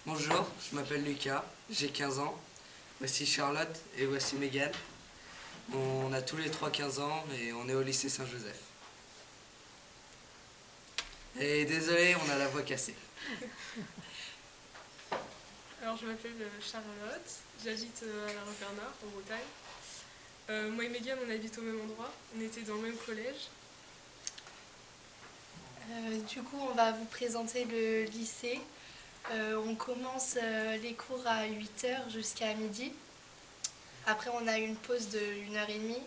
Bonjour, je m'appelle Lucas, j'ai 15 ans. Voici Charlotte et voici Megan. On a tous les trois 15 ans et on est au lycée Saint-Joseph. Et désolé, on a la voix cassée. Alors je m'appelle Charlotte, j'habite à La Roche-Bernard en Bretagne. Moi et Megan on habite au même endroit, on était dans le même collège. Du coup, on va vous présenter le lycée. On commence les cours à 8 h jusqu'à midi. Après, on a une pause de 1 h 30.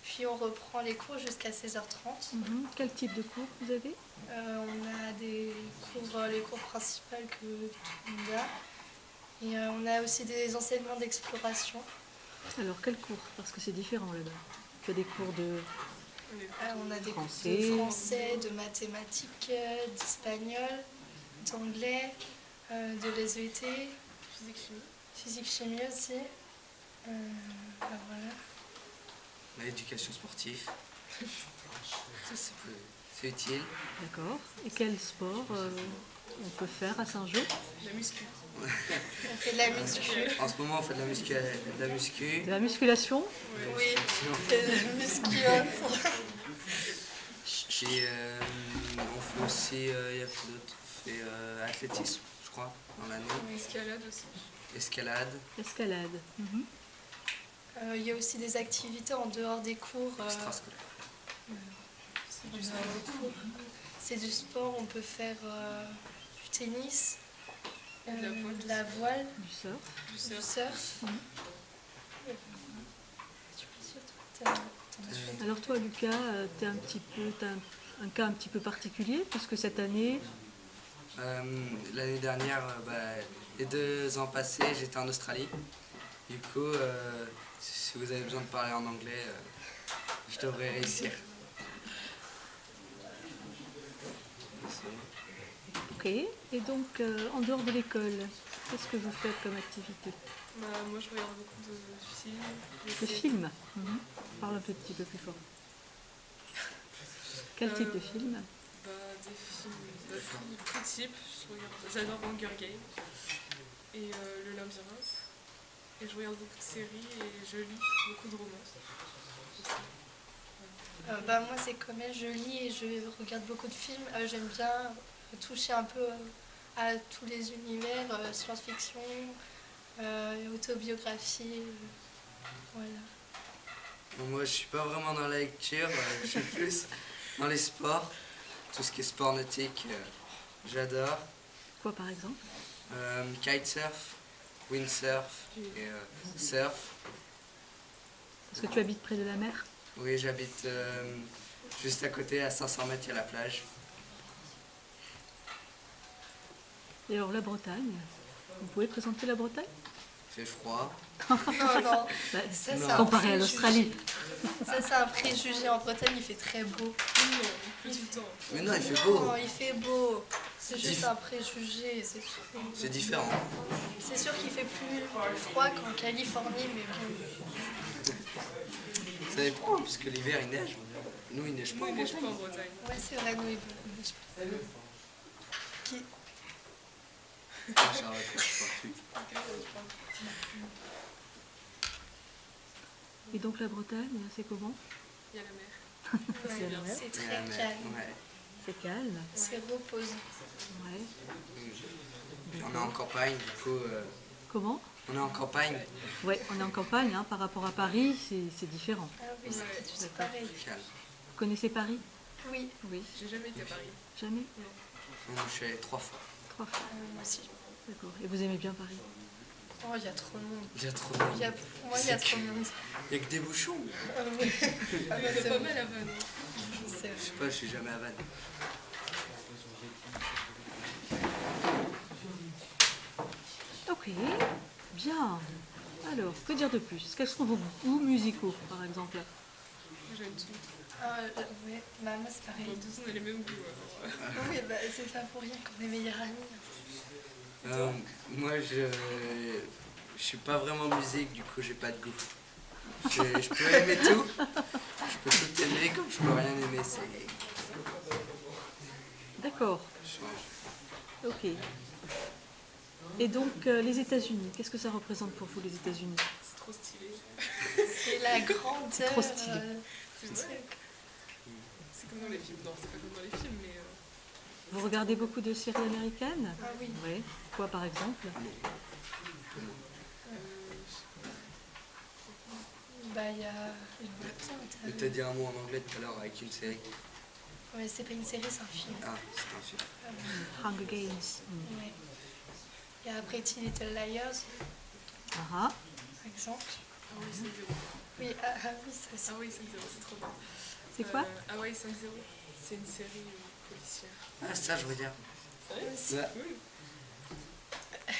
Puis, on reprend les cours jusqu'à 16 h 30. Quel type de cours vous avez? On a des cours, les cours principaux que tout le monde a. Et on a aussi des enseignements d'exploration. Alors, quel cours? Parce que c'est différent là-bas. Tu as des cours de On a des cours français, de français, de mathématiques, d'espagnol, d'anglais, de l'SVT, Physique-chimie. physique-chimie aussi. Voilà. L'éducation sportive. Ça, c'est utile. d'accord. Et quel sport on peut faire à Saint-Jean? La muscu. On fait de la muscu. En ce moment, on fait de la muscu. De la musculation? Ouais. Oui, on fait de la muscu. Et on fait aussi, il y a quoi d'autre? On fait athlétisme, je crois, dans l'année. Escalade aussi. Escalade. Escalade. Il y a aussi des activités en dehors des cours. Extrascolaire. C'est En du dehors sport. des cours. C'est du sport, on peut faire du tennis, Et de la voile de la aussi. voile, Du surf. Du du surf. surf. Tu peux dire, toi, t'en as fait Alors toi, Lucas, t'as un cas un petit peu particulier, puisque cette année, L'année dernière, les 2 ans passés, j'étais en Australie. Du coup, si vous avez besoin de parler en anglais, je devrais réussir. ok. Et donc, en dehors de l'école, qu'est-ce que vous faites comme activité? Moi je regarde beaucoup de films, de De séries. films. Parle un petit peu plus fort. Quel type de film? Des films tout type. J'adore Hunger Games et le labyrinthe. Et je regarde beaucoup de séries et je lis beaucoup de romans aussi. Moi, c'est comme elle, je lis et je regarde beaucoup de films. J'aime bien toucher un peu à tous les univers, science-fiction, autobiographie. Voilà. Bon, moi, je suis pas vraiment dans la lecture, je suis plus dans les sports. Tout ce qui est sport nautique, j'adore. Quoi, par exemple? Kitesurf, windsurf et surf. Est-ce que tu habites près de la mer? Oui, j'habite juste à côté, à 500 mètres, il y a la plage. Et alors, la Bretagne? Vous pouvez présenter la Bretagne? Il fait froid. Non, non, Bah, ça c'est Non. un comparé à préjugé. l'Australie. Ça c'est un préjugé. En Bretagne, il fait très beau. Non, plus tout le temps. Mais non, il fait beau. Non, il fait beau. C'est juste un préjugé, c'est tout. C'est différent. C'est sûr qu'il fait plus froid qu'en Californie, mais bon. Ça dépend, hein, puisque l'hiver il neige. Nous, il neige Nous pas en il neige Bretagne. pas en Bretagne. Ouais, c'est vrai, nous, il neige pas. Qui... Ah, Charlotte, je parle plus. Ok, je parle. Et donc, la Bretagne, c'est comment? Il y a la mer. C'est la mer. C'est Il y a très la mer, calme. ouais. C'est calme. C'est reposant. Ouais. Puis on est en D'accord. campagne, du coup, Comment? on est en campagne. Ouais, on est en campagne, hein, par rapport à Paris, c'est différent. Ah oui, c'est Ouais. pas du tout D'accord. pareil. Plus calme. Vous connaissez Paris? Oui, Oui. J'ai jamais été à Paris. Jamais? Non. Moi, je suis allé 3 fois. 3 fois. moi aussi. D'accord. Et vous aimez bien Paris? Oh, il y a trop de monde. Il y a trop de monde. Il y a... Pour moi, il y a trop de monde. Il y a que des bouchons. Oui. Ah Il non, fait c'est pas vrai. mal à Vannes. C'est Je sais vrai. pas, je suis jamais à Vannes. Ok. Bien. Alors, que dire de plus? Quels sont vos goûts musicaux, par exemple? Moi j'aime tout. Ouais, moi c'est pareil. Bon, de toute façon on a les mêmes goûts alors. Oui, c'est pas pour rien qu'on est meilleurs amis. Moi, je suis pas vraiment musique, du coup, j'ai pas de goût. Je peux aimer tout. Je peux tout aimer, comme je peux rien aimer. C'est D'accord. change. Ok. Et donc, les États-Unis, qu'est-ce que ça représente pour vous, les États-Unis? C'est trop stylé. C'est la grandeur. trop stylé. C'est vrai. C'est comme dans les films. Non, c'est pas comme dans les films, mais Vous regardez beaucoup de séries américaines? Ah oui. Oui. Quoi, par exemple? je sais pas. Bah, il y en a plein. Mais t'as dit un mot en anglais tout à l'heure avec une série. Ouais, c'est pas une série, c'est un film. Ah, c'est un film. Hunger Games. Ouais. Et après Pretty Little Liars, Ah ah. par exemple. Hawaii 5-0. Oui, oui, ça c'est. Hawaii 5-0, c'est trop bien. C'est quoi? Hawaii 5-0, c'est une série policière. Ah, ça, je regarde. Sérieux? Aussi. Ouais.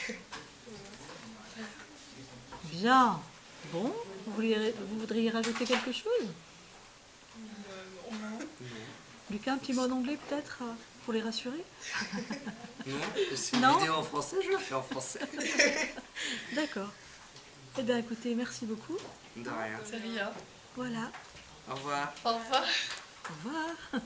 Cool. Voilà. Bien. Bon, vous voudriez rajouter quelque chose? Bah non. Non. Non. Lucas, un petit mot en anglais peut-être pour les rassurer? Non, c'est une Non. vidéo en français, je la fais en français. D'accord. Eh bien écoutez, merci beaucoup. De rien. C'est rien. Voilà. Au revoir. Au revoir. Au revoir.